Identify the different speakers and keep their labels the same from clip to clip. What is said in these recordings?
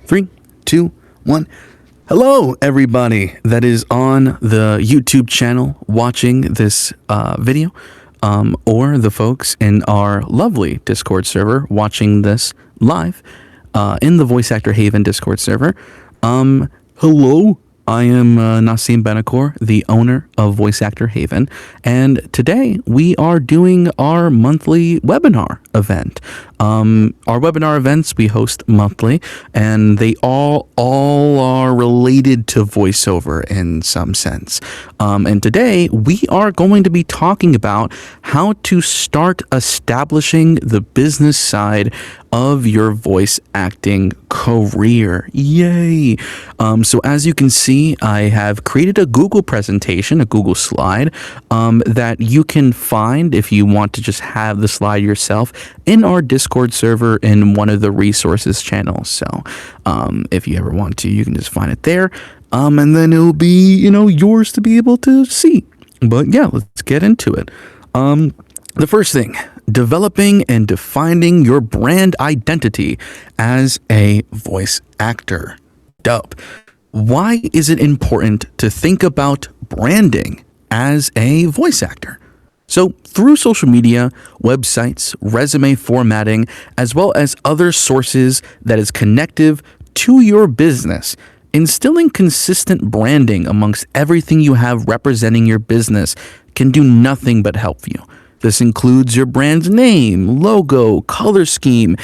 Speaker 1: Three, two, one. Hello, everybody that is on the YouTube channel watching this video, or the folks in our lovely Discord server watching this live in the Voice Actor Haven Discord server. Hello. I am Nasim Benelkour, the owner of Voice Actor Haven, and today we are doing our monthly webinar event. Our webinar events we host monthly, and they all are related to voiceover in some sense. And today we are going to be talking about how to start establishing the business side of your voice acting career. Yay! So as you can see, I have created a Google presentation, a Google slide, that you can find if you want to just have the slide yourself in our Discord server in one of the resources channels. So if you ever want to, you can just find it there. And then it'll be, yours to be able to see. But yeah, let's get into it. The first thing, developing and defining your brand identity as a voice actor. Dope. Why is it important to think about branding as a voice actor? So through social media, websites, resume formatting, as well as other sources that is connective to your business, instilling consistent branding amongst everything you have representing your business can do nothing but help you. This includes your brand's name, logo, color scheme,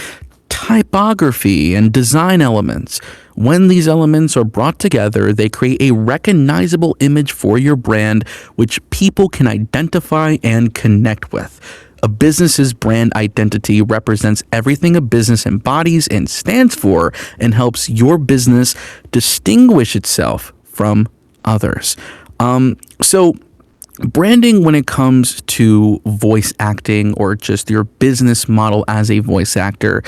Speaker 1: typography, and design elements. When these elements are brought together, they create a recognizable image for your brand, which people can identify and connect with. A business's brand identity represents everything a business embodies and stands for, and helps your business distinguish itself from others. So branding, when it comes to voice acting or just your business model as a voice actor,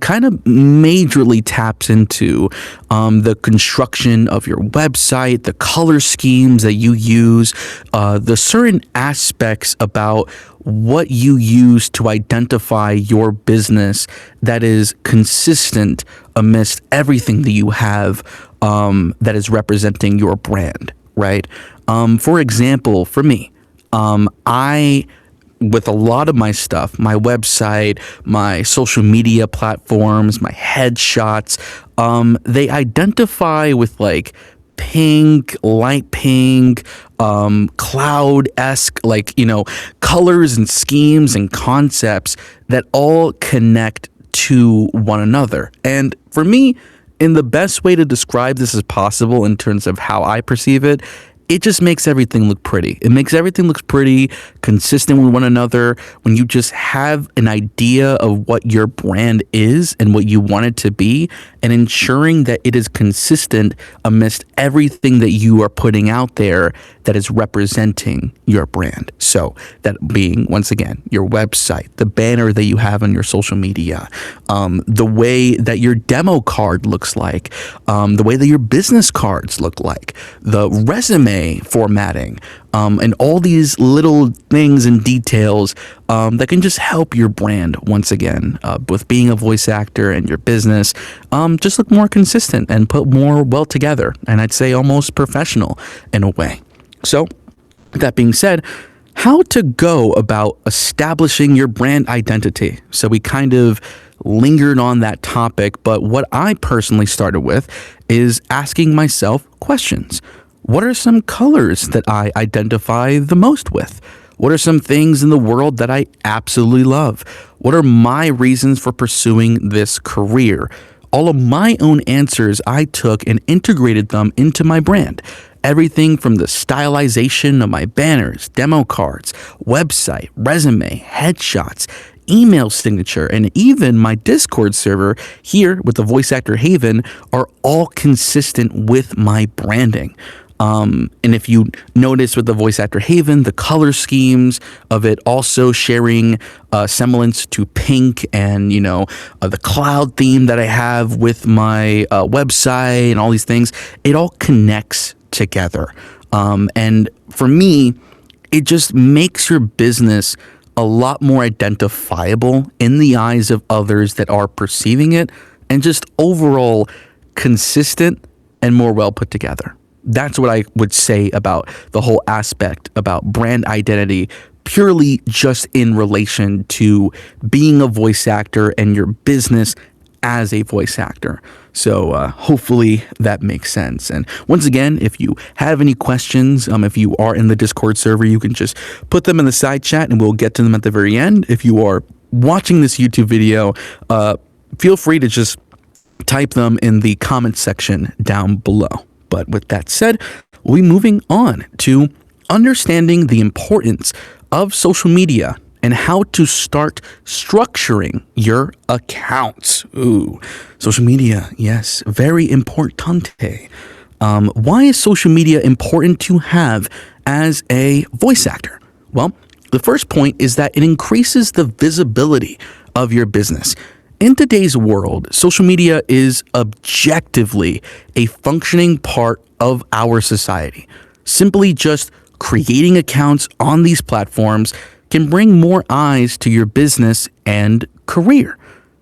Speaker 1: kind of majorly taps into the construction of your website, the color schemes that you use, the certain aspects about what you use to identify your business that is consistent amidst everything that you have that is representing your brand, right? For example, for me, with a lot of my stuff, my website, my social media platforms, my headshots, they identify with like pink, light pink, cloud-esque, colors and schemes and concepts that all connect to one another. And for me, in the best way to describe this as possible in terms of how I perceive it, it just makes everything look pretty. It makes everything look pretty, consistent with one another. When you just have an idea of what your brand is and what you want it to be, and ensuring that it is consistent amidst everything that you are putting out there that is representing your brand. So that being, once again, your website, the banner that you have on your social media, the way that your demo card looks like, the way that your business cards look like, the resume formatting, and all these little things and details that can just help your brand, once again, with being a voice actor and your business, just look more consistent and put more well together, and I'd say almost professional in a way. So that being said, how to go about establishing your brand identity. So we kind of lingered on that topic, but what I personally started with is asking myself questions. What are some colors that I identify the most with? What are some things in the world that I absolutely love? What are my reasons for pursuing this career? All of my own answers I took and integrated them into my brand. Everything from the stylization of my banners, demo cards, website, resume, headshots, email signature, and even my Discord server here with the Voice Actor Haven are all consistent with my branding. And if you notice with the Voice Actor Haven, the color schemes of it also sharing semblance to pink and, the cloud theme that I have with my website and all these things, it all connects together. And for me, it just makes your business a lot more identifiable in the eyes of others that are perceiving it and just overall consistent and more well put together. That's what I would say about the whole aspect about brand identity, purely just in relation to being a voice actor and your business as a voice actor. So hopefully that makes sense. And once again, if you have any questions, if you are in the Discord server, you can just put them in the side chat and we'll get to them at the very end. If you are watching this YouTube video, feel free to just type them in the comments section down below. But with that said, we'll be moving on to understanding the importance of social media and how to start structuring your accounts. Ooh, social media, yes, very importante. Why is social media important to have as a voice actor? Well, the first point is that it increases the visibility of your business. In today's world, social media is objectively a functioning part of our society. Simply just creating accounts on these platforms can bring more eyes to your business and career.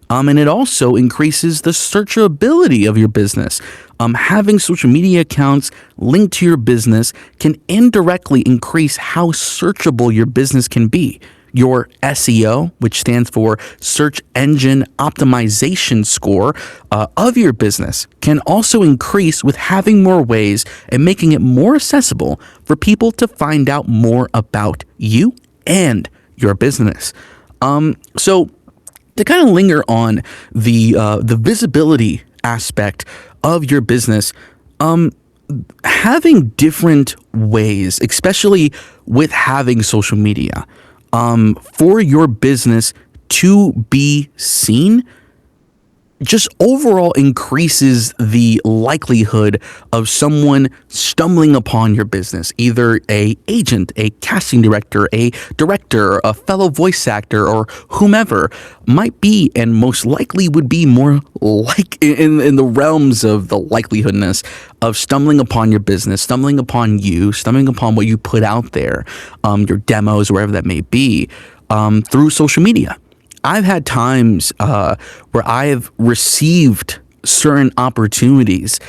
Speaker 1: And it also increases the searchability of your business. Having social media accounts linked to your business can indirectly increase how searchable your business can be. Your SEO, which stands for Search Engine Optimization score of your business, can also increase with having more ways and making it more accessible for people to find out more about you and your business. So to kind of linger on the visibility aspect of your business, having different ways, especially with having social media, for your business to be seen, just overall increases the likelihood of someone stumbling upon your business, either a agent, a casting director, a director, a fellow voice actor, or whomever might be, and most likely would be more like in the realms of the likelihoodness of stumbling upon your business, stumbling upon you, stumbling upon what you put out there, your demos, wherever that may be, through social media. I've had times where I have received certain opportunities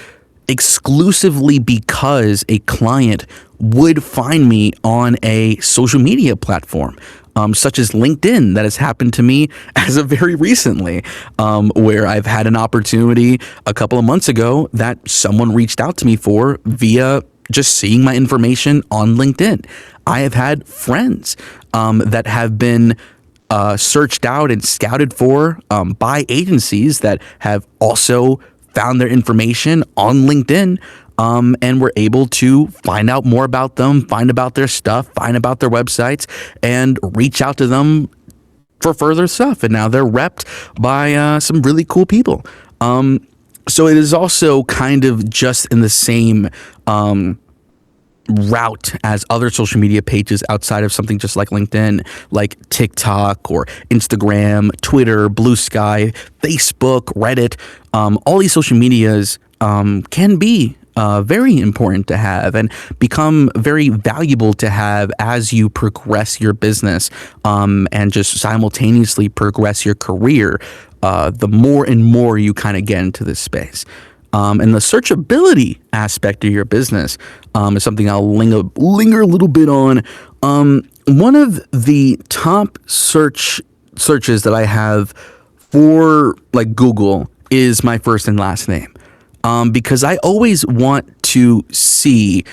Speaker 1: exclusively because a client would find me on a social media platform, such as LinkedIn. That has happened to me as of very recently, where I've had an opportunity a couple of months ago that someone reached out to me for via just seeing my information on LinkedIn. I have had friends that have been searched out and scouted for by agencies that have also found their information on LinkedIn, and were able to find out more about them, find about their stuff, find about their websites, and reach out to them for further stuff. And now they're repped by some really cool people. So it is also kind of just in the same route as other social media pages outside of something just like LinkedIn, like TikTok or Instagram, Twitter, Blue Sky, Facebook, Reddit. All these social medias can be very important to have and become very valuable to have as you progress your business and just simultaneously progress your career. The more and more you kind of get into this space. And the searchability aspect of your business is something I'll linger a little bit on. One of the top searches that I have for like Google is my first and last name, because I always want to see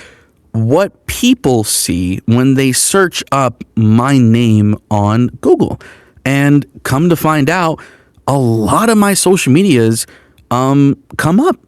Speaker 1: what people see when they search up my name on Google. And come to find out, a lot of my social medias come up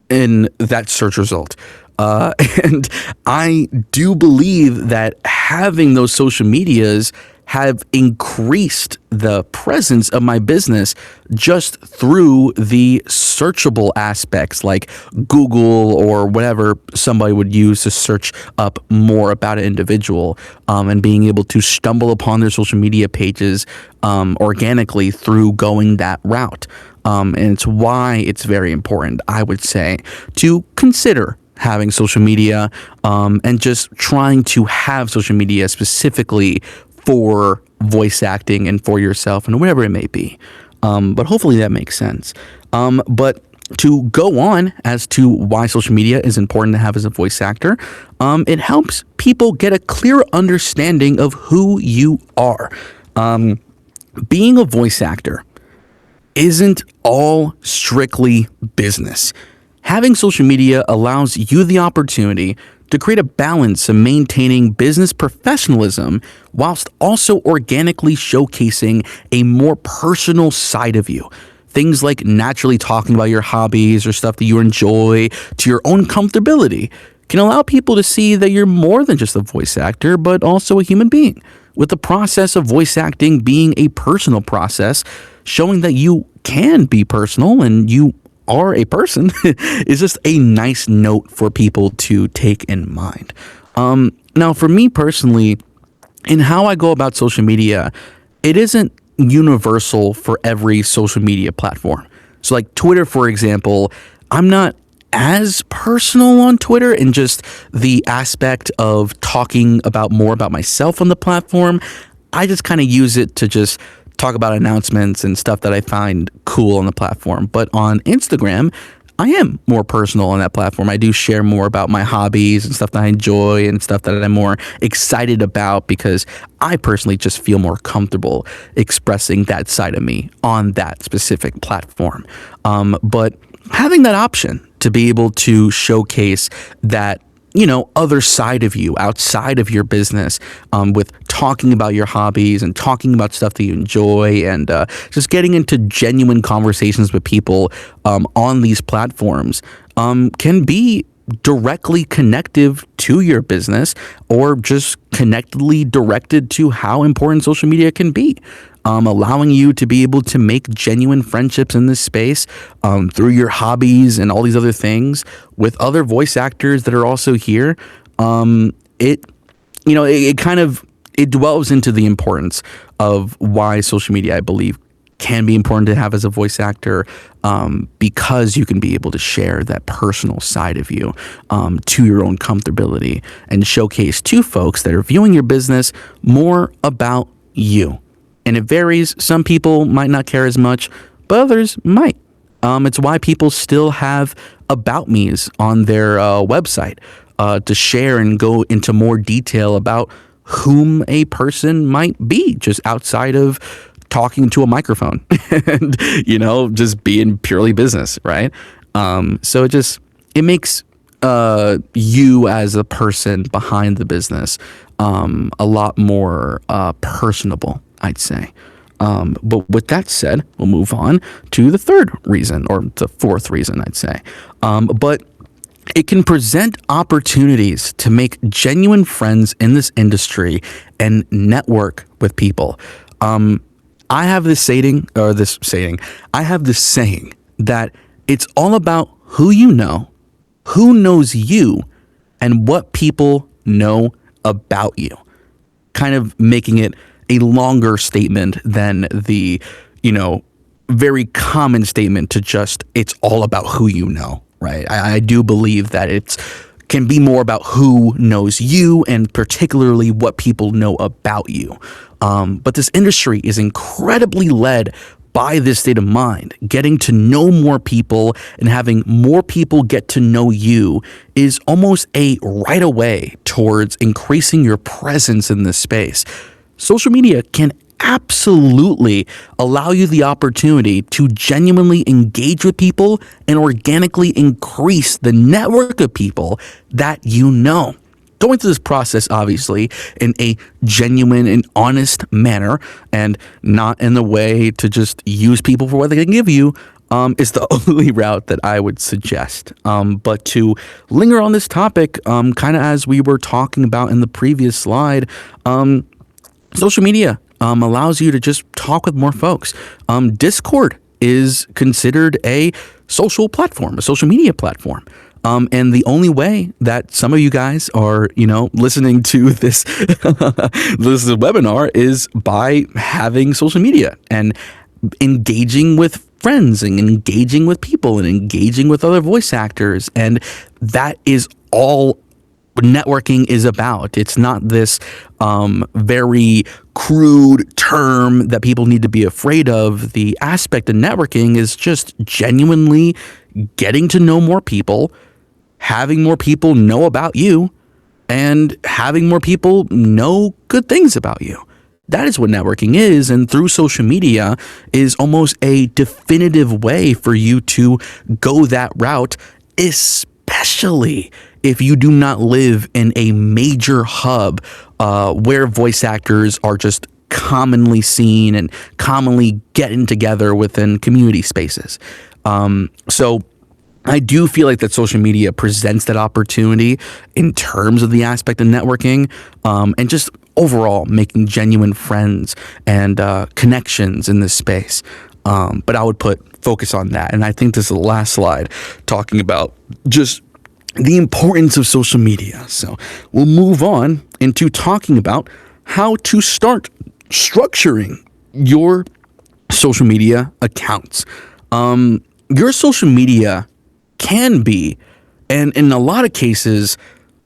Speaker 1: in that search result. And I do believe that having those social medias have increased the presence of my business just through the searchable aspects like Google or whatever somebody would use to search up more about an individual, and being able to stumble upon their social media pages organically through going that route. And it's why it's very important, I would say, to consider having social media and just trying to have social media specifically for voice acting and for yourself and whatever it may be. But hopefully that makes sense. But to go on as to why social media is important to have as a voice actor, it helps people get a clear understanding of who you are. Being a voice actor isn't all strictly business. Having social media allows you the opportunity to create a balance of maintaining business professionalism whilst also organically showcasing a more personal side of you. Things like naturally talking about your hobbies or stuff that you enjoy to your own comfortability can allow people to see that you're more than just a voice actor, but also a human being. With the process of voice acting being a personal process, showing that you can be personal and you are a person is just a nice note for people to take in mind. Now, for me personally, in how I go about social media, it isn't universal for every social media platform. So, like Twitter, for example, I'm not as personal on Twitter in just the aspect of talking about more about myself on the platform. I just kind of use it to just talk about announcements and stuff that I find cool on the platform. But on Instagram, I am more personal on that platform. I do share more about my hobbies and stuff that I enjoy and stuff that I'm more excited about because I personally just feel more comfortable expressing that side of me on that specific platform. But having that option to be able to showcase that other side of you outside of your business, with talking about your hobbies and talking about stuff that you enjoy and just getting into genuine conversations with people on these platforms can be directly connective to your business or just connectedly directed to how important social media can be. Allowing you to be able to make genuine friendships in this space through your hobbies and all these other things with other voice actors that are also here. It dwells into the importance of why social media, I believe, can be important to have as a voice actor, because you can be able to share that personal side of you to your own comfortability and showcase to folks that are viewing your business more about you. And it varies. Some people might not care as much, but others might. It's why people still have about me's on their website to share and go into more detail about whom a person might be just outside of talking to a microphone and, just being purely business, right? So it makes you as a person behind the business a lot more personable, I'd say. But with that said, we'll move on to the third reason, or the fourth reason, I'd say. But it can present opportunities to make genuine friends in this industry and network with people. I have this saying that it's all about who you know, who knows you, and what people know about you. Kind of making it a longer statement than the, very common statement to just, it's all about who you know, right? I do believe that it can be more about who knows you and particularly what people know about you. But this industry is incredibly led by this state of mind. Getting to know more people and having more people get to know you is almost a right away towards increasing your presence in this space. Social media can absolutely allow you the opportunity to genuinely engage with people and organically increase the network of people that you know. Going through this process, obviously, in a genuine and honest manner and not in the way to just use people for what they can give you, is the only route that I would suggest. But to linger on this topic, kind of as we were talking about in the previous slide, social media allows you to just talk with more folks. Discord is considered a social platform, a social media platform. And the only way that some of you guys are, listening to this webinar is by having social media and engaging with friends and engaging with people and engaging with other voice actors. And that is all networking is about. It's not this very crude term that people need to be afraid of. The aspect of networking is just genuinely getting to know more people, having more people know about you, and having more people know good things about you. That is what networking is, and through social media is almost a definitive way for you to go that route, especially if you do not live in a major hub where voice actors are just commonly seen and commonly getting together within community spaces. So I do feel like that social media presents that opportunity in terms of the aspect of networking, and just overall making genuine friends and connections in this space. But I would focus on that. And I think this is the last slide talking about just the importance of social media. So we'll move on into talking about how to start structuring your social media accounts. Your social media can be, and in a lot of cases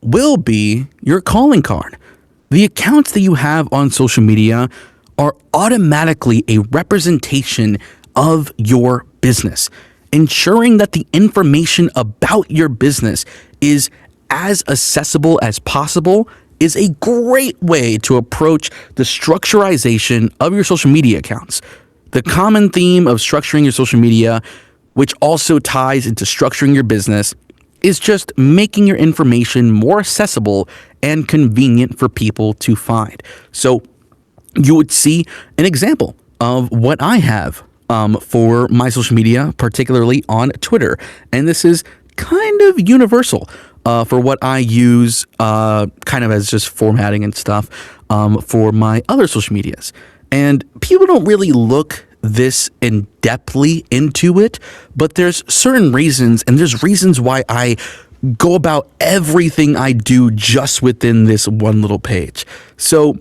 Speaker 1: will be, your calling card. The accounts that you have on social media are automatically a representation of your business. Ensuring that the information about your business is as accessible as possible is a great way to approach the structurization of your social media accounts. The common theme of structuring your social media, which also ties into structuring your business, is just making your information more accessible and convenient for people to find. So you would see an example of what I have for my social media, particularly on Twitter. And this is kind of universal for what I use kind of as just formatting and stuff for my other social medias. And people don't really look this in depthly into it, but there's certain reasons, and there's reasons why I go about everything I do just within this one little page. So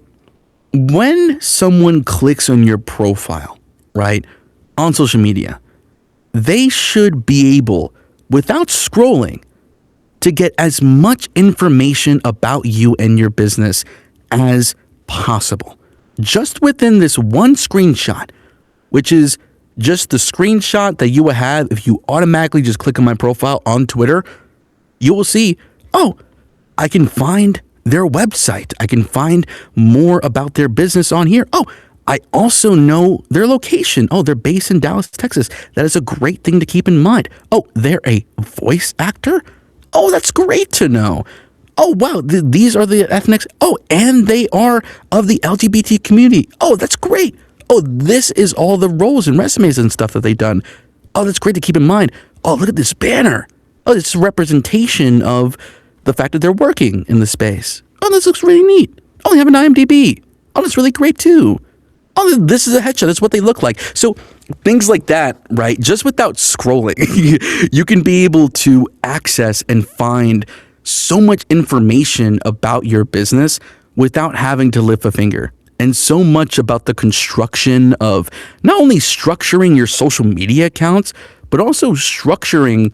Speaker 1: when someone clicks on your profile, right, on social media, they should be able, without scrolling, to get as much information about you and your business as possible. Just within this one screenshot, which is just the screenshot that you will have if you automatically just click on my profile on Twitter, you will see, oh, I can find their website. I can find more about their business on here. Oh, I also know their location. Oh, they're based in Dallas, Texas. That is a great thing to keep in mind. Oh, they're a voice actor? Oh, that's great to know. Oh, wow, these are the ethnics. Oh, and they are of the LGBT community. Oh, that's great. Oh, this is all the roles and resumes and stuff that they've done. Oh, that's great to keep in mind. Oh, look at this banner. Oh, it's a representation of the fact that they're working in the space. Oh, this looks really neat. Oh, they have an IMDb. Oh, that's really great too. Oh, this is a headshot. That's what they look like. So things like that, right? Just without scrolling, you can be able to access and find so much information about your business without having to lift a finger. And so much about the construction of not only structuring your social media accounts, but also structuring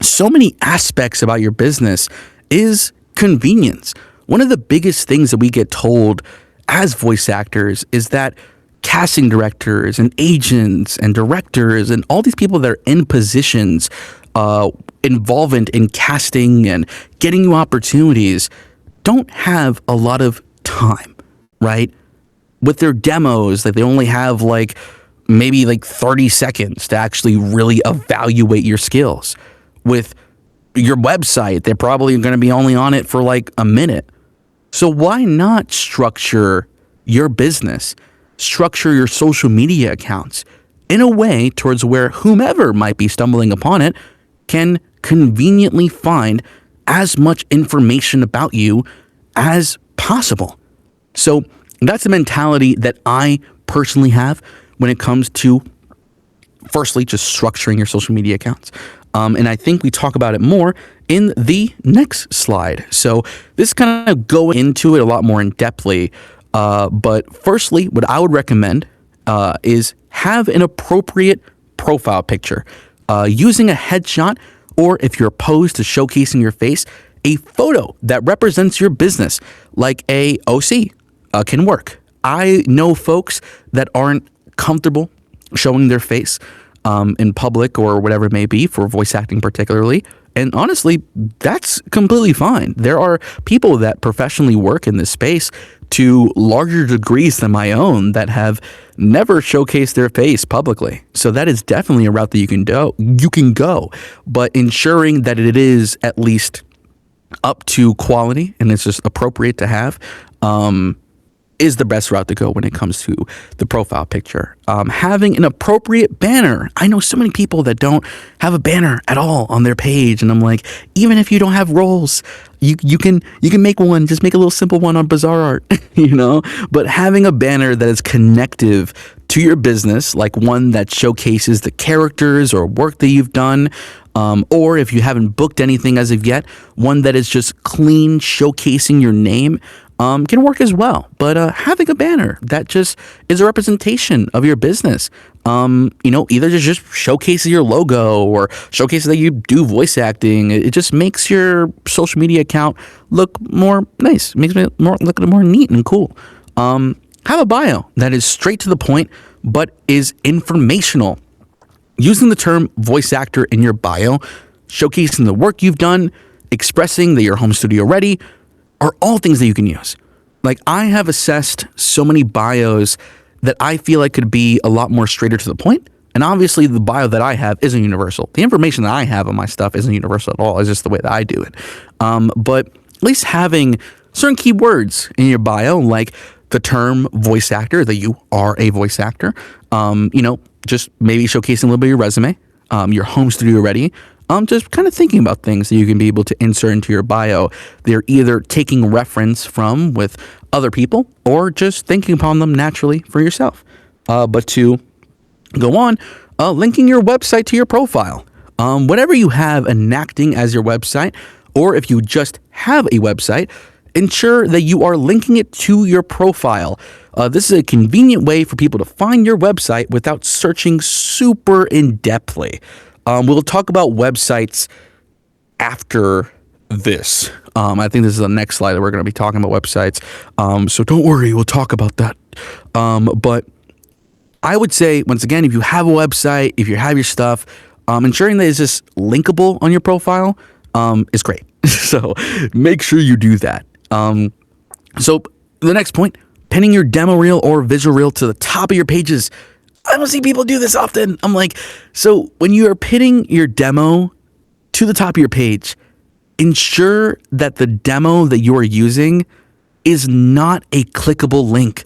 Speaker 1: so many aspects about your business is convenience. One of the biggest things that we get told as voice actors is that casting directors and agents and directors and all these people that are in positions involved in casting and getting you opportunities don't have a lot of time, right? With their demos, like they only have maybe 30 seconds to actually really evaluate your skills. With your website, they're probably going to be only on it for a minute. So why not structure your business, structure your social media accounts in a way towards where whomever might be stumbling upon it can conveniently find as much information about you as possible. So that's the mentality that I personally have when it comes to, firstly, just structuring your social media accounts. And I think we talk about it more in the next slide. So this kind of go into it a lot more in depthly. But firstly, what I would recommend is have an appropriate profile picture. Using a headshot, or if you're opposed to showcasing your face, a photo that represents your business, like a OC, can work. I know folks that aren't comfortable showing their face in public or whatever it may be for voice acting particularly. And honestly, that's completely fine. There are people that professionally work in this space to larger degrees than my own that have never showcased their face publicly. So that is definitely a route that you can go, but ensuring that it is at least up to quality and it's just appropriate to have is the best route to go when it comes to the profile picture. Having an appropriate banner. I know so many people that don't have a banner at all on their page, and I'm like, even if you don't have roles, you can make one. Just make a little simple one on Bazaar Art, But having a banner that is connective to your business, like one that showcases the characters or work that you've done, or if you haven't booked anything as of yet, one that is just clean, showcasing your name, can work as well. But having a banner that just is a representation of your business, either just showcases your logo or showcases that you do voice acting. It just makes your social media account look more nice, makes it look more neat and cool. Have a bio that is straight to the point, but is informational. Using the term voice actor in your bio, showcasing the work you've done, expressing that you're home studio ready, are all things that you can use. Like, I have assessed so many bios that I feel like could be a lot more straighter to the point. And obviously the bio that I have isn't universal. The information that I have on my stuff isn't universal at all. It's just the way that I do it. But at least having certain keywords in your bio, like the term voice actor, that you are a voice actor, just maybe showcasing a little bit of your resume, your home studio ready, just kind of thinking about things that you can be able to insert into your bio. They're either taking reference from with other people or just thinking upon them naturally for yourself. But to go on, linking your website to your profile. Whatever you have enacting as your website, or if you just have a website, ensure that you are linking it to your profile. This is a convenient way for people to find your website without searching super in-depthly. We'll talk about websites after this. I think this is the next slide that we're going to be talking about websites. So don't worry, we'll talk about that. But I would say, once again, if you have a website, if you have your stuff, ensuring that it's just linkable on your profile is great. So make sure you do that. So the next point, pinning your demo reel or visual reel to the top of your pages. I don't see people do this often. I'm like, so when you are pinning your demo to the top of your page, ensure that the demo that you are using is not a clickable link.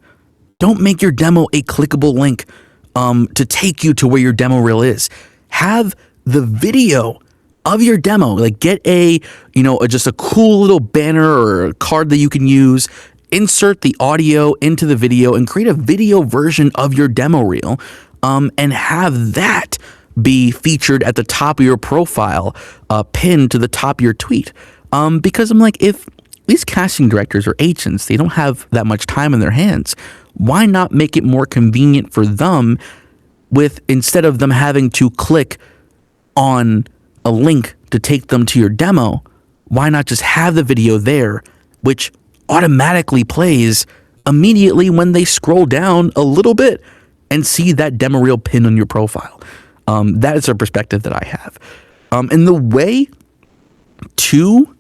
Speaker 1: Don't make your demo a clickable link to take you to where your demo reel is. Have the video of your demo, like get just a cool little banner or a card that you can use. Insert the audio into the video and create a video version of your demo reel, and have that be featured at the top of your profile, pinned to the top of your tweet. Because I'm like, if these casting directors or agents, they don't have that much time in their hands, why not make it more convenient for them instead of them having to click on a link to take them to your demo, why not just have the video there, which automatically plays immediately when they scroll down a little bit and see that demo reel pin on your profile. That is a perspective that I have. And the way to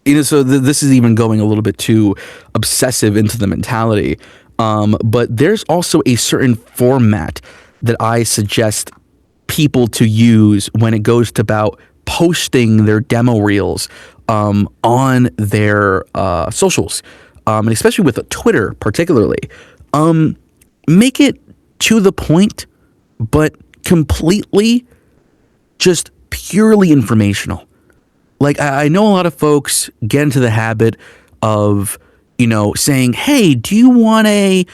Speaker 1: this is even going a little bit too obsessive into the mentality. But there's also a certain format that I suggest people to use when it goes to about posting their demo reels on their socials, and especially with Twitter particularly. Make it to the point, but completely just purely informational. Like, I know a lot of folks get into the habit of, saying, hey, do you want a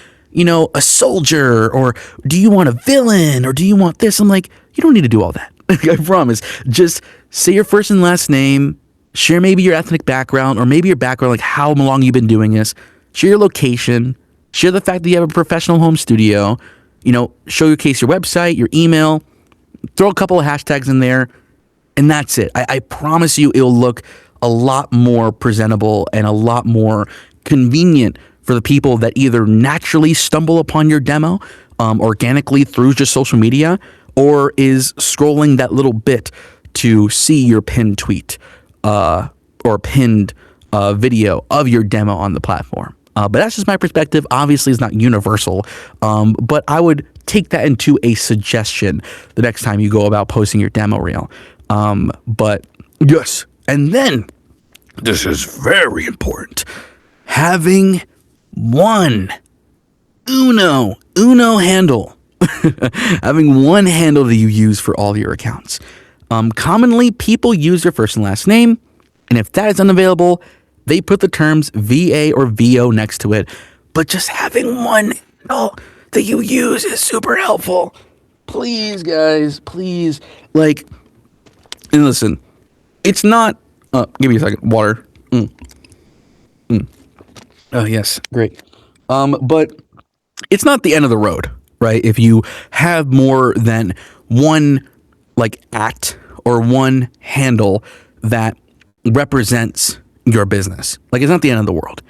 Speaker 1: soldier, or do you want a villain, or do you want this? I'm like, you don't need to do all that. I promise. Just say your first and last name, share maybe your ethnic background, or maybe your background, like how long you've been doing this, share your location, share the fact that you have a professional home studio, showcase your website, your email, throw a couple of hashtags in there, and that's it. I promise you it'll look a lot more presentable and a lot more convenient for the people that either naturally stumble upon your demo organically through just social media, or is scrolling that little bit to see your pinned tweet or pinned video of your demo on the platform. But that's just my perspective. Obviously, it's not universal, but I would take that into a suggestion the next time you go about posting your demo reel. But yes, and then this is very important: having one uno handle. Having one handle that you use for all your accounts. Commonly, people use their first and last name, and if that is unavailable, they put the terms VA or VO next to it. But just having one handle that you use is super helpful. Please, guys, please. Like, and listen, it's not. Give me a second. Water. Oh, yes. Great. But it's not the end of the road, right? If you have more than one like act or one handle that represents your business. Like, it's not the end of the world.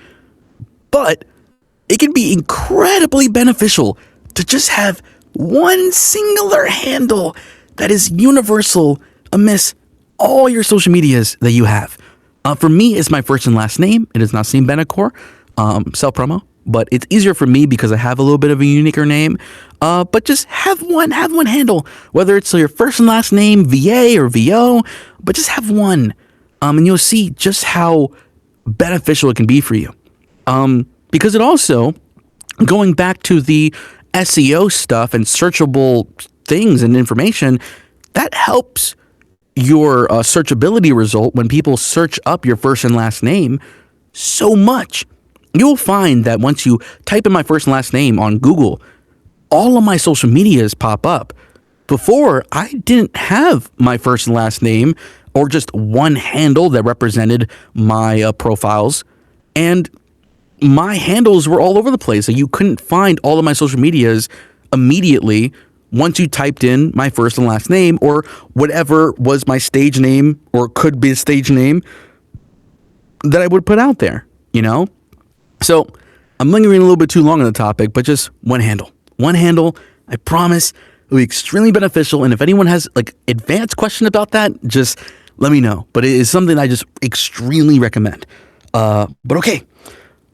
Speaker 1: But it can be incredibly beneficial to just have one singular handle that is universal amidst all your social medias that you have. For me, it's my first and last name. It is Nasim Benelkour, self-promo. But it's easier for me because I have a little bit of a uniquer name. But just have one handle, whether it's your first and last name, VA or VO, but just have one. And you'll see just how beneficial it can be for you. Because it also, going back to the SEO stuff and searchable things and information, that helps your searchability result when people search up your first and last name so much. You'll find that once you type in my first and last name on Google, all of my social medias pop up. Before, I didn't have my first and last name or just one handle that represented my profiles. And my handles were all over the place. So you couldn't find all of my social medias immediately once you typed in my first and last name or whatever was my stage name or could be a stage name that I would put out there, you know? So I'm lingering a little bit too long on the topic, but just one handle. One handle, I promise, it'll be extremely beneficial. And if anyone has like advanced question about that, just let me know. But it is something I just extremely recommend. But okay,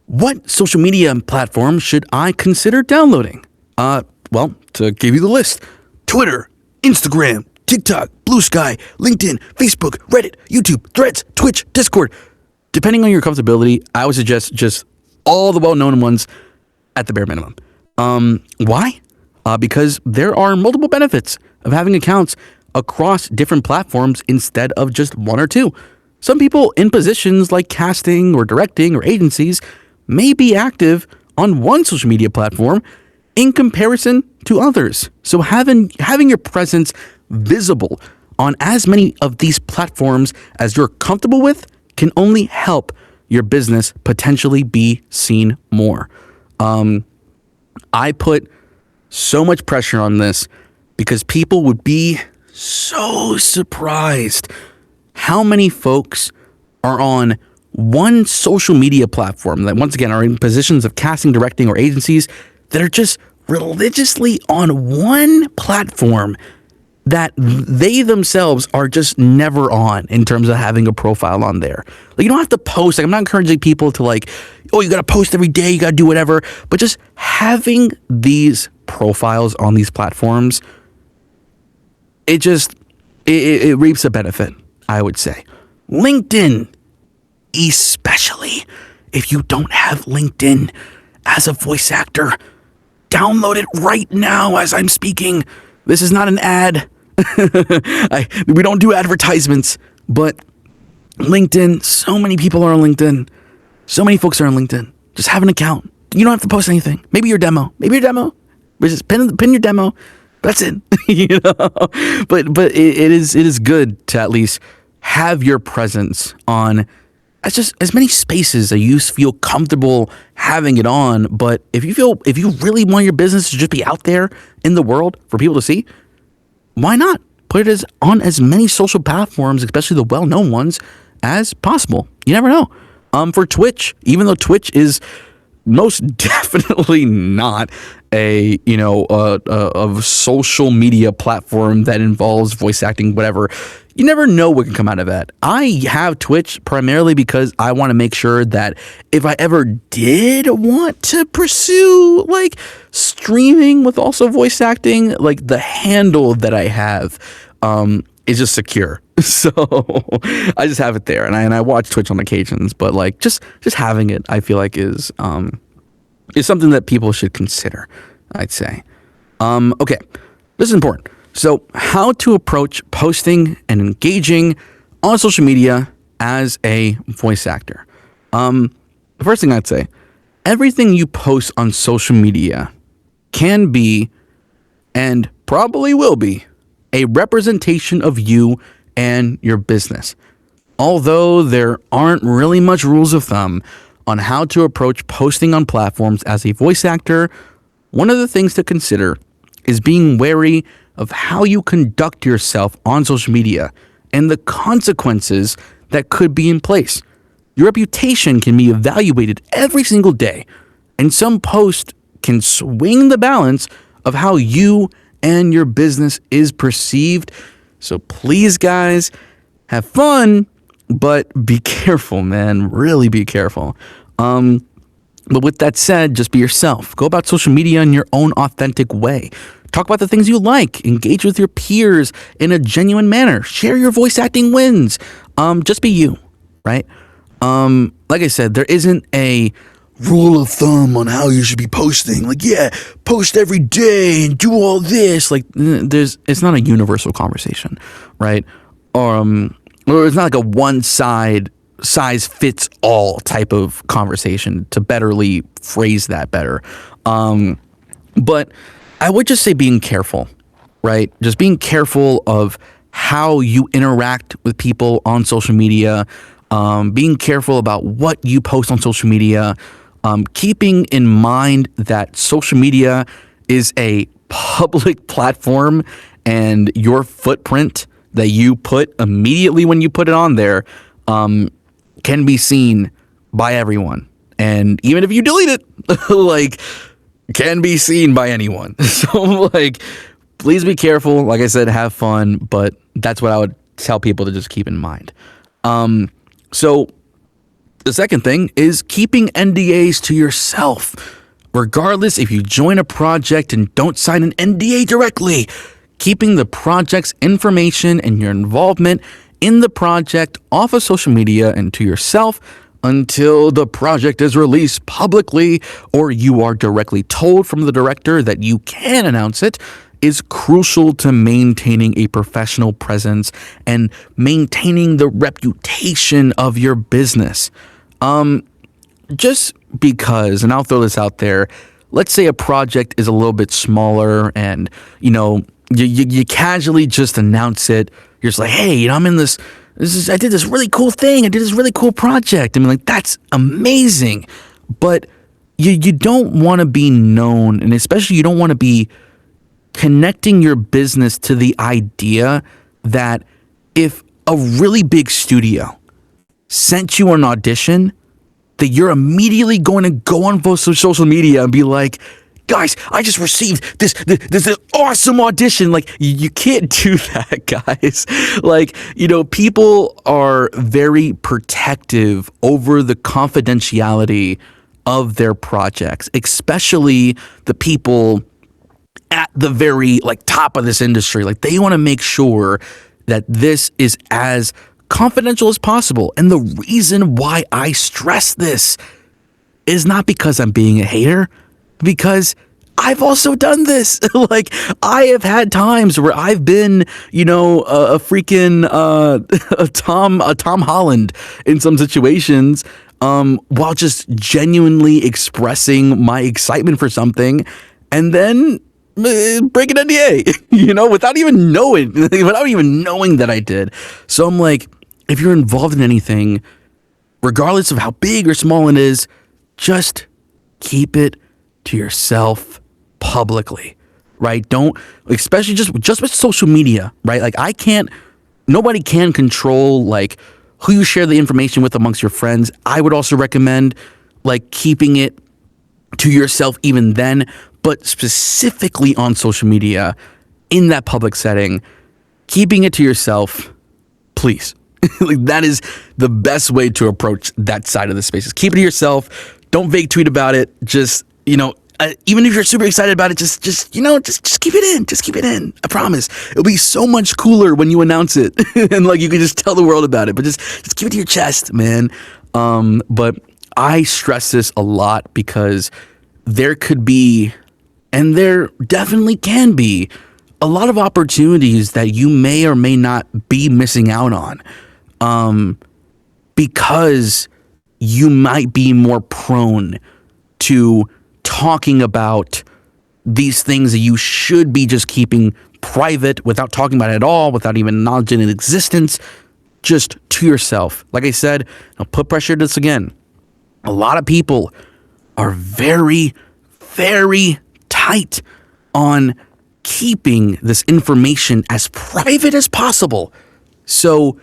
Speaker 1: what social media platform should I consider downloading? Well, to give you the list: Twitter, Instagram, TikTok, Blue Sky, LinkedIn, Facebook, Reddit, YouTube, Threads, Twitch, Discord. Depending on your comfortability, I would suggest just all the well-known ones at the bare minimum. Why? Because there are multiple benefits of having accounts across different platforms instead of just one or two. Some people in positions like casting or directing or agencies may be active on one social media platform in comparison to others. So having your presence visible on as many of these platforms as you're comfortable with can only help your business potentially be seen more. I put so much pressure on this because people would be so surprised how many folks are on one social media platform that, once again, are in positions of casting, directing, or agencies that are just religiously on one platform that they themselves are just never on in terms of having a profile on there. Like, you don't have to post. Like, I'm not encouraging people to like, oh, you got to post every day, you got to do whatever. But just having these profiles on these platforms, it reaps a benefit, I would say. LinkedIn, especially if you don't have LinkedIn as a voice actor, download it right now as I'm speaking. This is not an ad. We don't do advertisements, but LinkedIn, so many people are on LinkedIn. So many folks are on LinkedIn. Just have an account. You don't have to post anything. Maybe your demo. But just pin your demo. That's it. You know? But it is good to at least have your presence on as many spaces that you feel comfortable having it on. But if you really want your business to just be out there in the world for people to see, why not put it on as many social platforms, especially the well-known ones, as possible. You never know. For Twitch, even though Twitch is most definitely not a a social media platform that involves voice acting, whatever. You never know what can come out of that. I have Twitch primarily because I want to make sure that if I ever did want to pursue like streaming with also voice acting, like the handle that I have is just secure. So I just have it there, and I watch Twitch on occasions, but like just having it, I feel like is something that people should consider, I'd say. Okay, this is important. So, how to approach posting and engaging on social media as a voice actor. The first thing I'd say, everything you post on social media can be, and probably will be, a representation of you and your business. Although there aren't really much rules of thumb on how to approach posting on platforms as a voice actor, one of the things to consider is being wary of how you conduct yourself on social media and the consequences that could be in place. Your reputation can be evaluated every single day, and some posts can swing the balance of how you and your business is perceived. So please, guys, have fun, but be careful, man. Really be careful. But with that said, just be yourself. Go about social media in your own authentic way. Talk about the things you like. Engage with your peers in a genuine manner. Share your voice acting wins. Just be you, right? Like I said, there isn't a rule of thumb on how you should be posting. Like, yeah, post every day and do all this. Like, it's not a universal conversation, right? Or it's not like a one size fits all type of conversation, to betterly phrase that better. But I would just say being careful, right? Just being careful of how you interact with people on social media, being careful about what you post on social media, keeping in mind that social media is a public platform, and your footprint that you put immediately when you put it on there can be seen by everyone. And even if you delete it, like, can be seen by anyone. So, like, please be careful. Like I said, have fun, but that's what I would tell people to just keep in mind. So the second thing is keeping NDAs to yourself. Regardless if you join a project and don't sign an NDA directly, keeping the project's information and your involvement in the project off of social media and to yourself until the project is released publicly or you are directly told from the director that you can announce it is crucial to maintaining a professional presence and maintaining the reputation of your business. Just because, and I'll throw this out there, let's say a project is a little bit smaller and, you casually just announce it. You're just like, hey, I'm in I did this really cool thing. I did this really cool project. I mean, like, that's amazing. But you don't want to be known, and especially you don't want to be connecting your business to the idea that if a really big studio sent you an audition, that you're immediately going to go on social media and be like, guys, I just received this awesome audition. Like, you can't do that, guys. Like, people are very protective over the confidentiality of their projects, especially the people at the very top of this industry. Like, they want to make sure that this is as confidential as possible. And the reason why I stress this is not because I'm being a hater, because I've also done this. Like, I have had times where I've been, a freaking a Tom Holland in some situations, while just genuinely expressing my excitement for something, and then break an NDA, without even knowing that I did. So I'm like, if you're involved in anything, regardless of how big or small it is, just keep it to yourself publicly, right? Don't, especially just with social media, right? Like, nobody can control who you share the information with amongst your friends. I would also recommend like keeping it to yourself even then, but specifically on social media in that public setting, keeping it to yourself, please. Like that is the best way to approach that side of the spaces. Keep it to yourself. Don't vague tweet about it. Just, even if you're super excited about it, just keep it in. Just keep it in. I promise. It'll be so much cooler when you announce it and like you can just tell the world about it. But just keep it to your chest, man. But I stress this a lot because there could be, and there definitely can be, a lot of opportunities that you may or may not be missing out on, because you might be more prone to talking about these things that you should be just keeping private without talking about it at all, without even acknowledging its existence, just to yourself. Like I said, I'll put pressure to this again. A lot of people are very, very tight on keeping this information as private as possible. So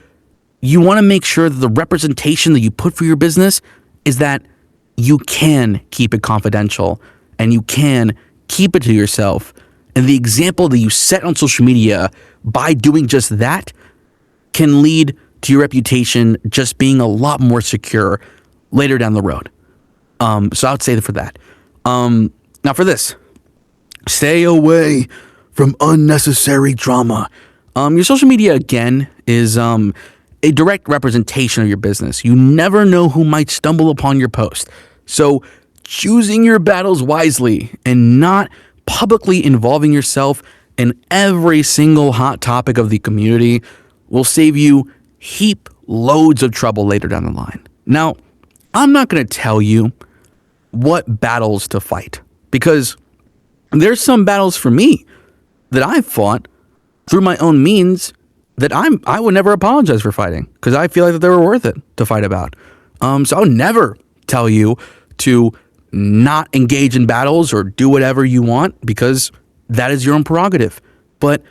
Speaker 1: you want to make sure that the representation that you put for your business is that you can keep it confidential and you can keep it to yourself. And the example that you set on social media by doing just that can lead to your reputation just being a lot more secure later down the road. So I would say that for that. Now for this, stay away from unnecessary drama. Your social media, again, is a direct representation of your business. You never know who might stumble upon your post. So choosing your battles wisely and not publicly involving yourself in every single hot topic of the community will save you heap loads of trouble later down the line. Now, I'm not going to tell you what battles to fight because there's some battles for me that I've fought through my own means that I would never apologize for fighting because I feel like that they were worth it to fight about. So I'll never tell you to not engage in battles or do whatever you want because that is your own prerogative. But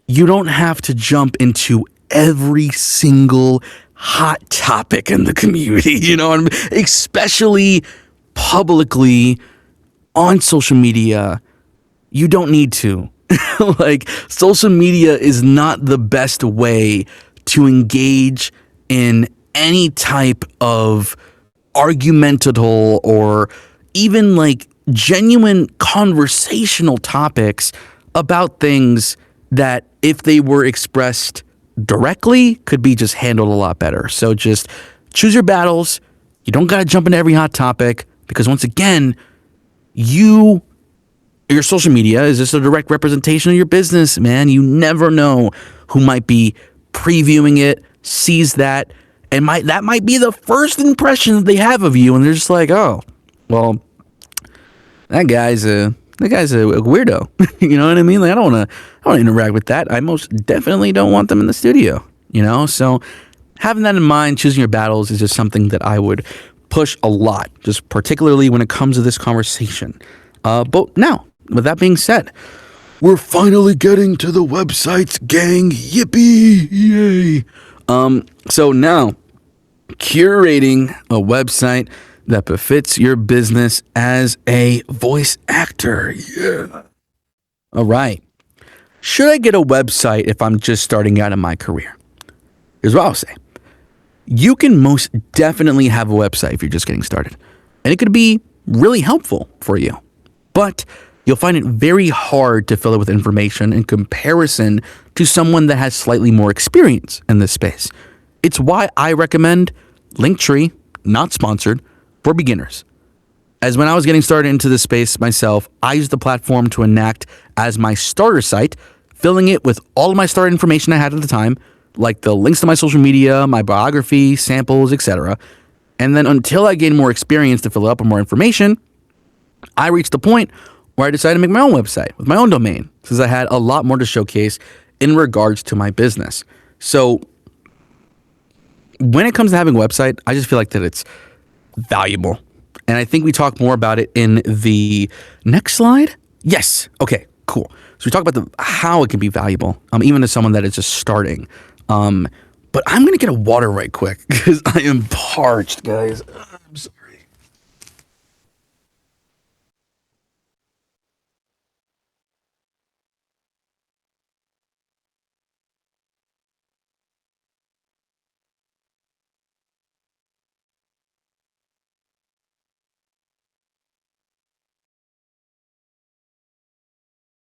Speaker 1: you don't have to jump into every single hot topic in the community, you know what I mean? Especially publicly on social media. You don't need to. Like, social media is not the best way to engage in any type of argumentative or even like genuine conversational topics about things that if they were expressed directly could be just handled a lot better. So just choose your battles. You don't got to jump into every hot topic because once again, your social media is just a direct representation of your business, man. You never know who might be previewing it, sees that, and that might be the first impression that they have of you, and they're just like, oh, well, that guy's a weirdo. You know what I mean? Like I don't want to interact with that. I most definitely don't want them in the studio. You know, so having that in mind, choosing your battles is just something that I would push a lot, just particularly when it comes to this conversation. But now, with that being said, we're finally getting to the websites, gang. Yippee! Yay! So now, curating a website that befits your business as a voice actor. Yeah. All right. Should I get a website if I'm just starting out in my career? Here's what I'll say. You can most definitely have a website if you're just getting started. And it could be really helpful for you. But you'll find it very hard to fill it with information in comparison to someone that has slightly more experience in this space. It's why I recommend Linktree, not sponsored, for beginners. As when I was getting started into this space myself, I used the platform to enact as my starter site, filling it with all of my starter information I had at the time, like the links to my social media, my biography, samples, etc. And then until I gained more experience to fill it up with more information, I reached the point where I decided to make my own website with my own domain, since I had a lot more to showcase in regards to my business. So when it comes to having a website, I just feel like that it's valuable. And I think we talk more about it in the next slide. Yes. Okay, cool. So we talk about how it can be valuable, even to someone that is just starting. But I'm gonna get a water right quick because I am parched, guys. I'm sorry.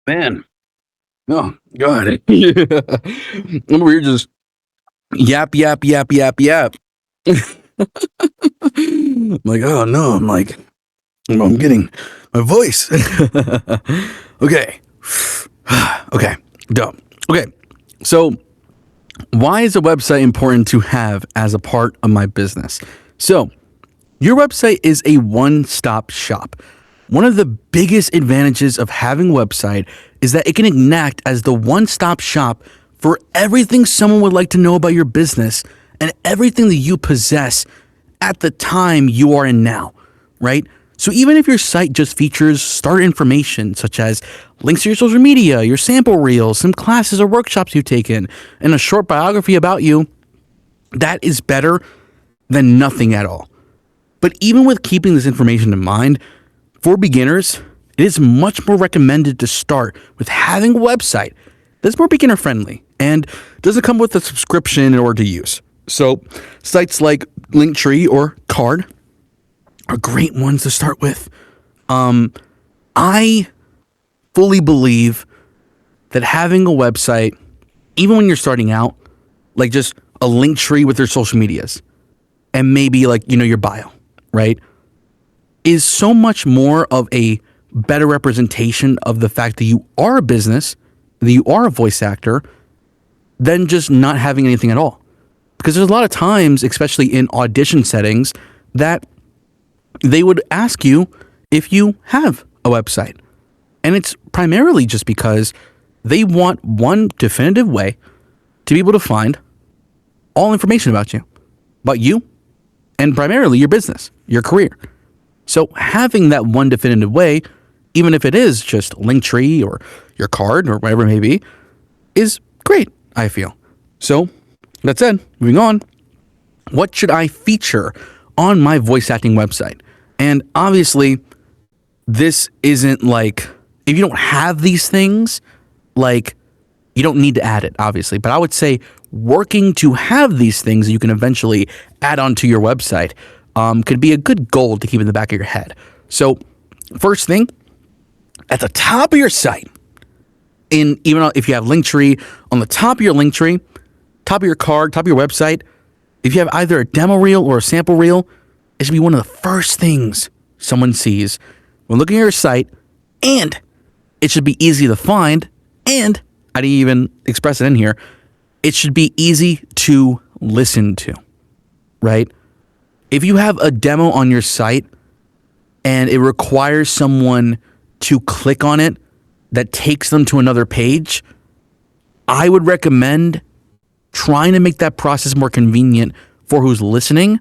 Speaker 1: Man. Oh, God. Yeah. I'm over here just yap, yap, yap, yap, yap. I'm like, oh no. I'm getting my voice. Okay. Okay. Dumb. Okay. So, why is a website important to have as a part of my business? So, your website is a one stop shop. One of the biggest advantages of having a website is that it can act as the one stop shop for everything someone would like to know about your business and everything that you possess at the time you are in now, right? So even if your site just features start information such as links to your social media, your sample reels, some classes or workshops you've taken, and a short biography about you, that is better than nothing at all. But even with keeping this information in mind, for beginners, it is much more recommended to start with having a website that's more beginner friendly and doesn't come with a subscription in order to use. So, sites like Linktree or Card are great ones to start with. I fully believe that having a website, even when you're starting out, like just a link tree with your social medias and maybe like, your bio, right? Is so much more of a better representation of the fact that you are a business, that you are a voice actor, than just not having anything at all. Because there's a lot of times, especially in audition settings, that they would ask you if you have a website. And it's primarily just because they want one definitive way to be able to find all information about you, and primarily your business, your career. So having that one definitive way, even if it is just Linktree or your card or whatever it may be, is great, I feel. So that said, moving on, what should I feature on my voice acting website? And obviously, this isn't like, if you don't have these things, like, you don't need to add it, obviously. But I would say working to have these things that you can eventually add onto your website could be a good goal to keep in the back of your head. So, first thing, at the top of your site, even if you have Linktree, on the top of your Linktree, top of your card, top of your website, if you have either a demo reel or a sample reel, it should be one of the first things someone sees when looking at your site, and it should be easy to find, and I didn't even express it in here, it should be easy to listen to, right? If you have a demo on your site and it requires someone to click on it that takes them to another page, I would recommend trying to make that process more convenient for who's listening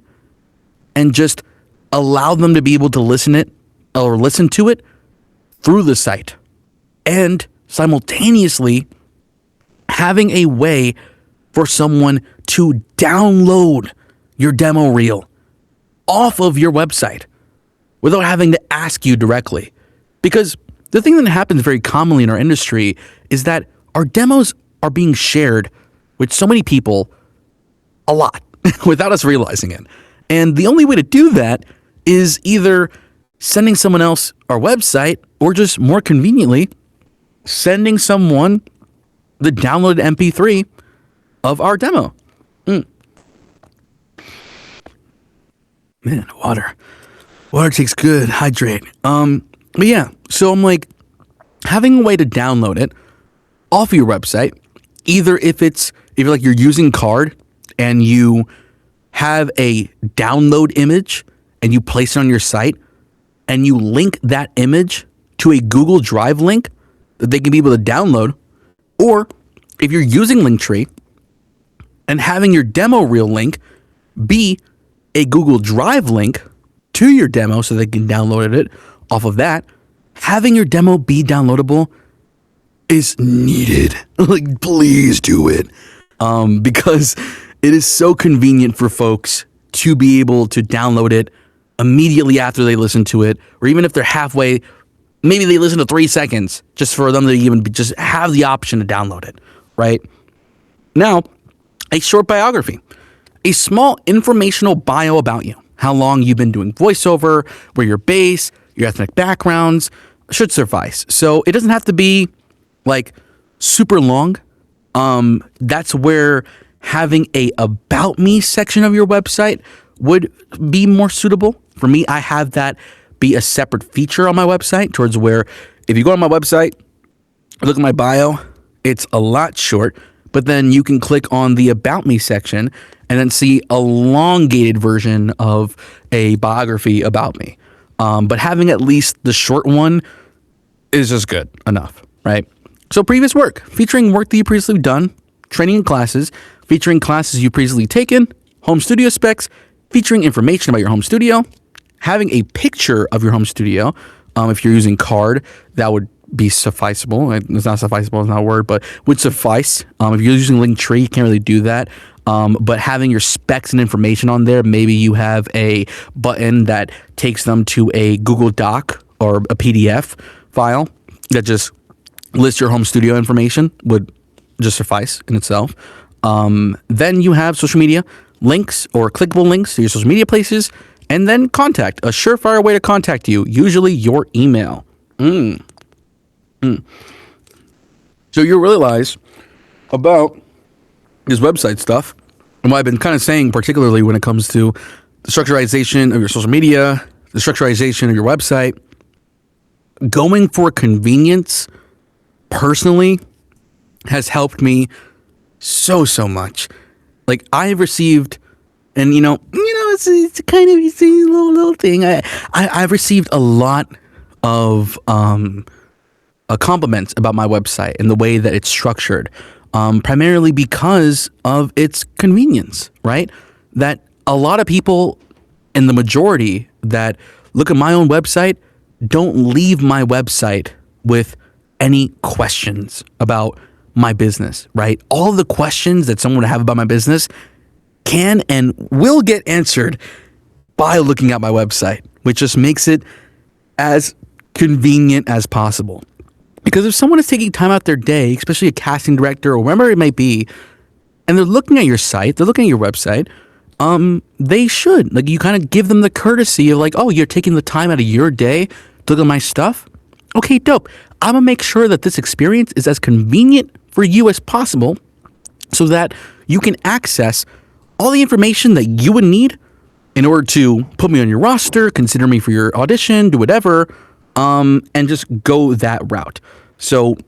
Speaker 1: and just allow them to be able to listen to it through the site. And simultaneously having a way for someone to download your demo reel off of your website without having to ask you directly. Because the thing that happens very commonly in our industry is that our demos are being shared with so many people a lot without us realizing it. And the only way to do that is either sending someone else our website or just more conveniently sending someone the downloaded MP3 of our demo. Man, water tastes good. Hydrate. But yeah, so I'm like, having a way to download it off of your website, either if you're using Card and you have a download image and you place it on your site and you link that image to a Google Drive link that they can be able to download, or if you're using Linktree and having your demo reel link be a Google Drive link to your demo so they can download it off of that, having your demo be downloadable is needed. Like, please do it. Because It is so convenient for folks to be able to download it immediately after they listen to it, or even if they're halfway, maybe they listen to 3 seconds, just for them to even just have the option to download it, right? Now, a short biography, a small informational bio about you, how long you've been doing voiceover, where you're based, your ethnic backgrounds should suffice. So it doesn't have to be like super long. That's where having a about me section of your website would be more suitable. For me, I have that be a separate feature on my website, towards where if you go on my website, look at my bio, it's a lot short, but then you can click on the about me section and then see a elongated version of a biography about me. But having at least the short one is just good enough, right? So previous work, featuring work that you previously done, training and classes, featuring classes you previously taken, home studio specs, featuring information about your home studio, having a picture of your home studio. If you're using card, that would be sufficeable. It's not sufficeable, it's not a word, but would suffice. If you're using Linktree, you can't really do that. But having your specs and information on there, maybe you have a button that takes them to a Google Doc or a PDF file that just lists your home studio information, would just suffice in itself. Then you have social media links or clickable links to your social media places, and then contact, a surefire way to contact you, usually your email. So you realize about this website stuff, and what I've been kind of saying, particularly when it comes to the structurization of your social media, the structurization of your website, going for convenience personally has helped me so much. Like, I've received, and it's a kind of a little thing. I've received a lot of compliments about my website and the way that it's structured, primarily because of its convenience, right? That a lot of people, and the majority that look at my own website, don't leave my website with any questions about my business, right? All the questions that someone would have about my business can and will get answered by looking at my website, which just makes it as convenient as possible. Because if someone is taking time out their day, especially a casting director or wherever it might be, and they're looking at your site, they're looking at your website, they should, like, you kind of give them the courtesy of like, oh, you're taking the time out of your day to look at my stuff. Okay, dope. I'm gonna make sure that this experience is as convenient for you as possible, so that you can access all the information that you would need in order to put me on your roster, consider me for your audition, do whatever, and just go that route. So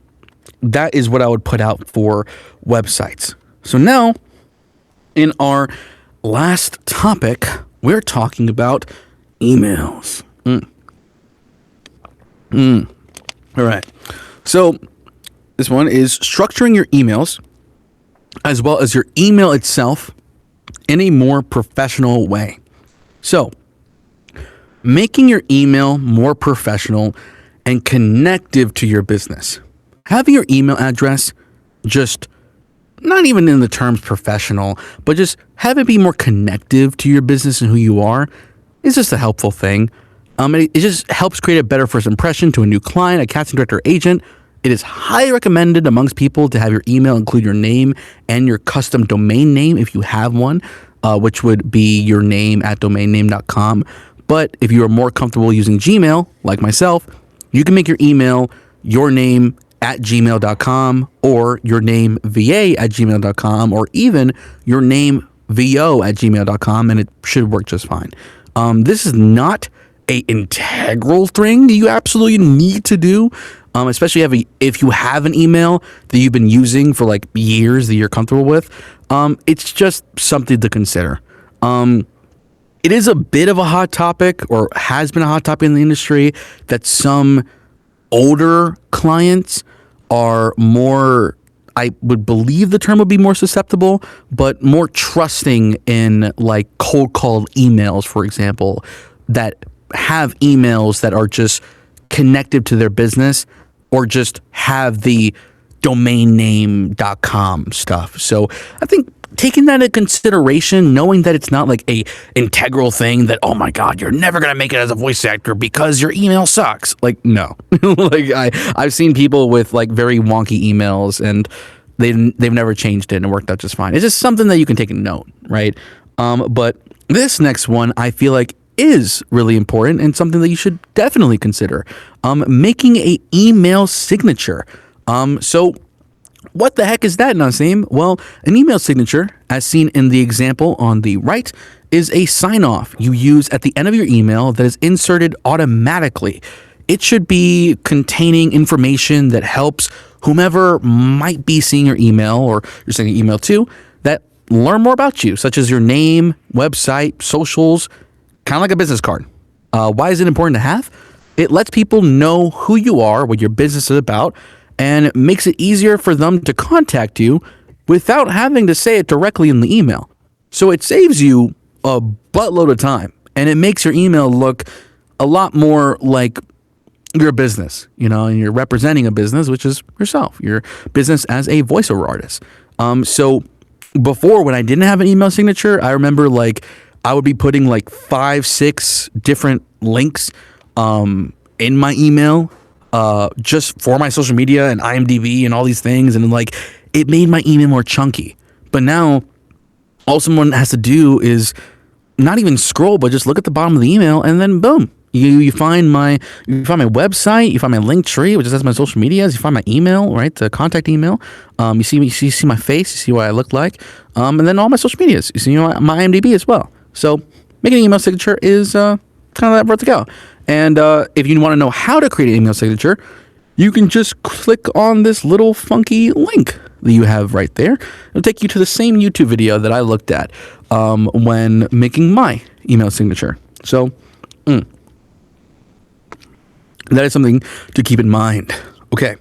Speaker 1: that is what I would put out for websites. So now, in our last topic, we're talking about emails. All right. So this one is structuring your emails, as well as your email itself, in a more professional way. So, making your email more professional and connective to your business. Having your email address just, not even in the terms professional, but just have it be more connective to your business and who you are, is just a helpful thing. It just helps create a better first impression to a new client, a casting director, or agent. It is highly recommended amongst people to have your email include your name and your custom domain name if you have one, which would be your name at domainname.com. But if you are more comfortable using Gmail, like myself, you can make your email your name at gmail.com, or your name va at gmail.com, or even your name vo at gmail.com, and it should work just fine. This is not a integral thing you absolutely need to do, especially if you have an email that you've been using for like years that you're comfortable with. It's just something to consider. It is a bit of a hot topic, or has been a hot topic in the industry, that some older clients are more, I would believe the term would be more susceptible, but more trusting in like cold call emails, for example, that have emails that are just connected to their business, or just have the domainname.com stuff. So I think taking that into consideration, knowing that it's not like a integral thing that, oh my God, you're never going to make it as a voice actor because your email sucks. Like, no. Like I've seen people with like very wonky emails and they've never changed it and it worked out just fine. It's just something that you can take a note, right? But this next one, I feel like is really important and something that you should definitely consider. Making a email signature. So what the heck is that, Nasim? Well, an email signature, as seen in the example on the right, is a sign-off you use at the end of your email that is inserted automatically. It should be containing information that helps whomever might be seeing your email or you're sending an email to that learn more about you, such as your name, website, socials, kind of like a business card. Why is it important to have? It lets people know who you are, what your business is about, and it makes it easier for them to contact you without having to say it directly in the email. So it saves you a buttload of time, and it makes your email look a lot more like your business, and you're representing a business, which is yourself, your business as a voiceover artist. So before, when I didn't have an email signature, I remember like I would be putting like 5-6 different links in my email just for my social media and IMDb and all these things, and like it made my email more chunky. But now all someone has to do is not even scroll, but just look at the bottom of the email, and then boom, you find my website, you find my link tree, which is my social medias, you find my email, right, the contact email. You see me, you see my face, you see what I look like, and then all my social medias, you see my IMDb as well. So making an email signature is kind of that route to go. And if you want to know how to create an email signature, you can just click on this little funky link that you have right there. It'll take you to the same YouTube video that I looked at when making my email signature. So that is something to keep in mind. Okay,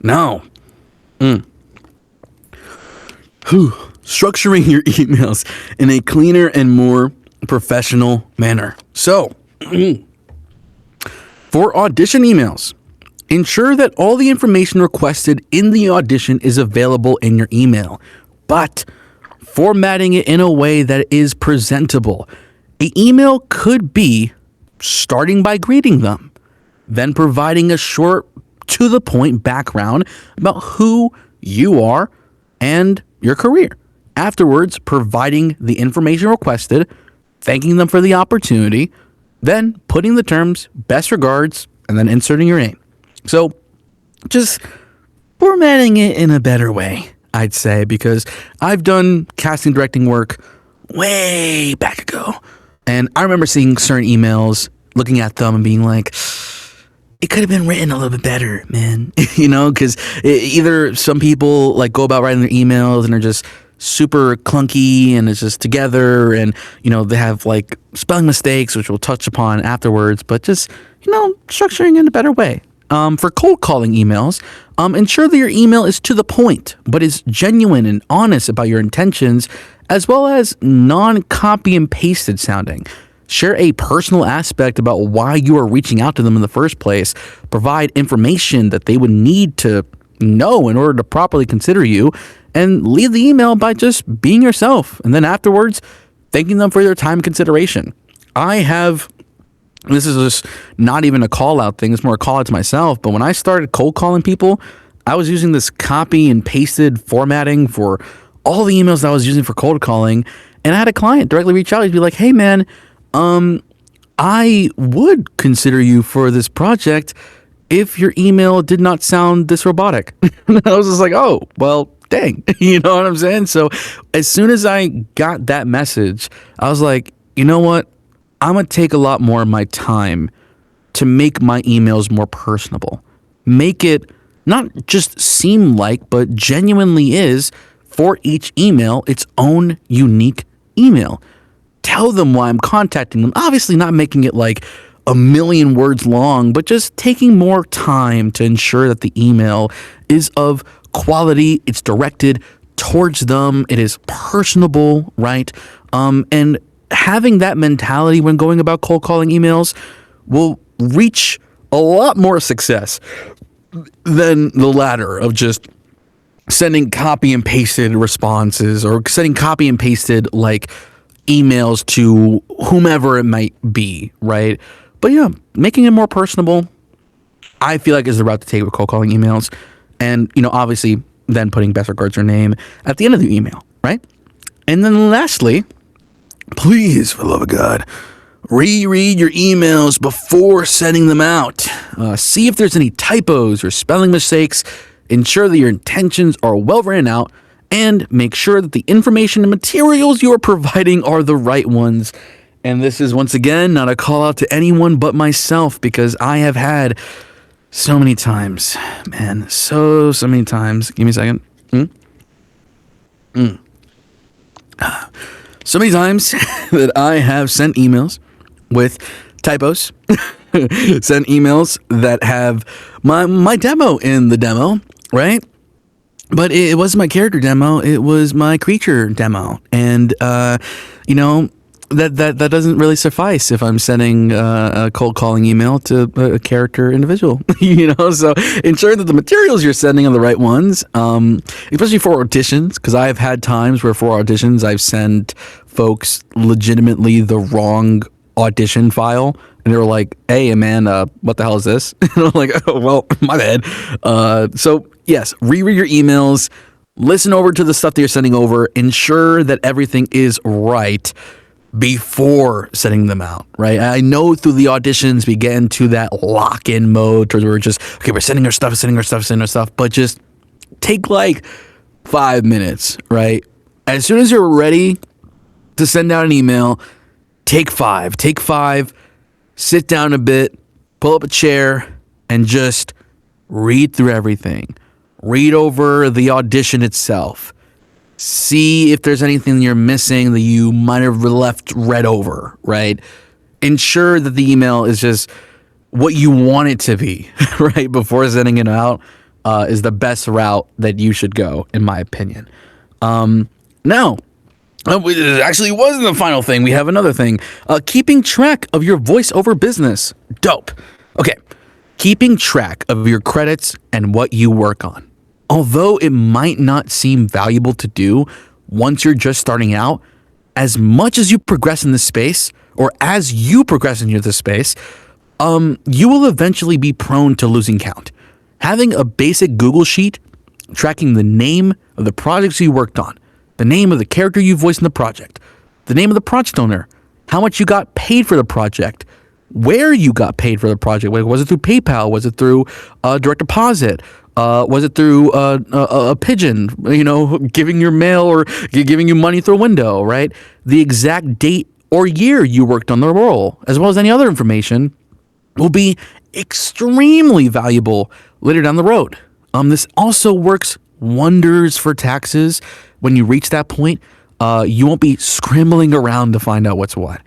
Speaker 1: now structuring your emails in a cleaner and more professional manner. So for audition emails, ensure that all the information requested in the audition is available in your email, but formatting it in a way that is presentable. An email could be starting by greeting them, then providing a short, to-the-point background about who you are and your career. Afterwards, providing the information requested, thanking them for the opportunity, then putting the terms, best regards, and then inserting your name. So just formatting it in a better way, I'd say, because I've done casting directing work way back ago. And I remember seeing certain emails, looking at them and being like, it could have been written a little bit better, man. Because either some people like go about writing their emails and they're just super clunky and it's just together, and they have like spelling mistakes, which we'll touch upon afterwards, but just structuring in a better way. For cold calling emails, ensure that your email is to the point but is genuine and honest about your intentions, as well as non-copy and pasted sounding. Share a personal aspect about why you are reaching out to them in the first place. Provide information that they would need to know in order to properly consider you, and leave the email by just being yourself, and then afterwards thanking them for their time and consideration. This is just not even a call out thing, it's more a call out to myself, but when I started cold calling people, I was using this copy and pasted formatting for all the emails that I was using for cold calling, and I had a client directly reach out and be like, hey man, I would consider you for this project if your email did not sound this robotic. And I was just like, oh, well, dang. You know what I'm saying? So as soon as I got that message, I was like, you know what? I'm going to take a lot more of my time to make my emails more personable. Make it not just seem like, but genuinely is for each email its own unique email. Tell them why I'm contacting them. Obviously not making it like a million words long, but just taking more time to ensure that the email is of quality, it's directed towards them, it is personable, right? And having that mentality when going about cold calling emails will reach a lot more success than the latter of just sending copy and pasted responses or sending copy and pasted like emails to whomever it might be, right? But yeah, making it more personable, I feel like is the route to take with cold calling emails. And, obviously then putting best regards or name at the end of the email, right? And then lastly, please, for the love of God, reread your emails before sending them out. See if there's any typos or spelling mistakes. Ensure that your intentions are well written out, and make sure that the information and materials you are providing are the right ones. And this is, once again, not a call out to anyone but myself, because I have had so many times, man, so many times. Give me a second. So many times that I have sent emails with typos, sent emails that have my demo in the demo, right? But it wasn't my character demo, it was my creature demo. And, that doesn't really suffice if I'm sending a cold calling email to a character individual, So ensure that the materials you're sending are the right ones, especially for auditions, because I've had times where for auditions I've sent folks legitimately the wrong audition file, and they were like, "Hey, man, what the hell is this?" And I'm like, "Oh, well, my bad." So yes, reread your emails, listen over to the stuff that you're sending over, ensure that everything is right before sending them out, right? I know through the auditions we get into that lock-in mode where we're just, okay, we're sending our stuff, but just take like 5 minutes, right? As soon as you're ready to send out an email, take five, sit down a bit, pull up a chair, and just read through everything. Read over the audition itself. See if there's anything you're missing that you might have left read over, right? Ensure that the email is just what you want it to be, right? Before sending it out is the best route that you should go, in my opinion. Now, it actually wasn't the final thing. We have another thing. Keeping track of your voiceover business. Dope. Okay. Keeping track of your credits and what you work on. Although it might not seem valuable to do once you're just starting out, as much as you progress in this space, or as you progress into this space, you will eventually be prone to losing count. Having a basic Google sheet tracking the name of the projects you worked on, the name of the character you voiced in the project, the name of the project owner, how much you got paid for the project, where you got paid for the project. Was it through PayPal? Was it through direct deposit? Was it through a pigeon, giving your mail or giving you money through a window, right? The exact date or year you worked on the role, as well as any other information, will be extremely valuable later down the road. This also works wonders for taxes. When you reach that point, you won't be scrambling around to find out what's what.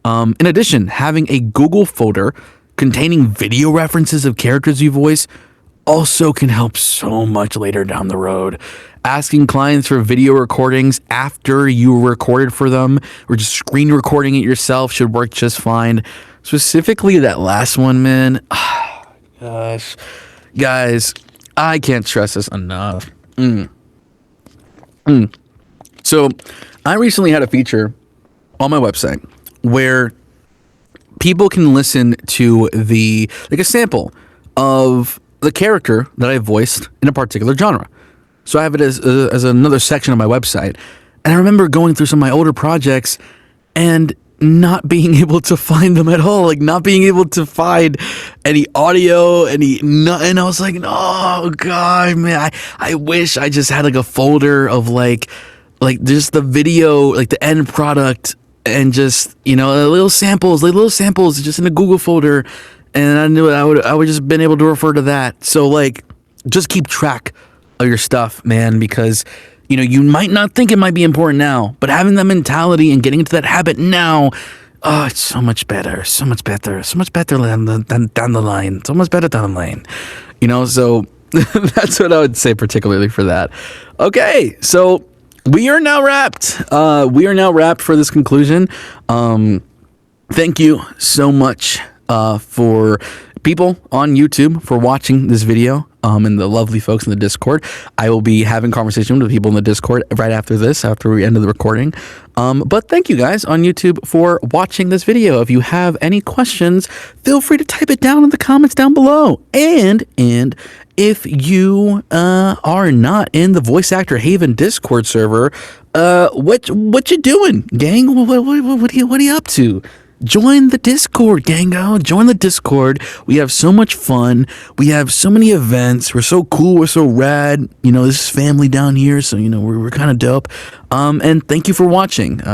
Speaker 1: In addition, having a Google folder containing video references of characters you voice also can help so much later down the road. Asking clients for video recordings after you recorded for them, or just screen recording it yourself, should work just fine. Specifically that last one, man. Gosh. Guys, I can't stress this enough. So I recently had a feature on my website where people can listen to a sample of the character that I voiced in a particular genre. So I have it as another section of my website. And I remember going through some of my older projects and not being able to find them at all, like not being able to find any audio, and I was like, oh God, man, I wish I just had like a folder of like just the video, like the end product, and just, little samples just in a Google folder. And I knew I would just been able to refer to that. So like, just keep track of your stuff, man, because you might not think it might be important now, but having that mentality and getting into that habit now, it's so much better down the line, so much better down the line, so that's what I would say particularly for that. Okay, so we are now wrapped. For this conclusion. Thank you so much for people on YouTube for watching this video, and the lovely folks in the Discord. I will be having conversation with people in the Discord right after this, after we end the recording. But thank you guys on YouTube for watching this video. If you have any questions, feel free to type it down in the comments down below. And if you are not in the Voice Actor Haven Discord server, what you doing, gang? What are you up to? Join the Discord, gango. Join the Discord. We have so much fun. We have so many events. We're so cool. We're so rad. You know, this is family down here, so you know we're kind of dope. And thank you for watching.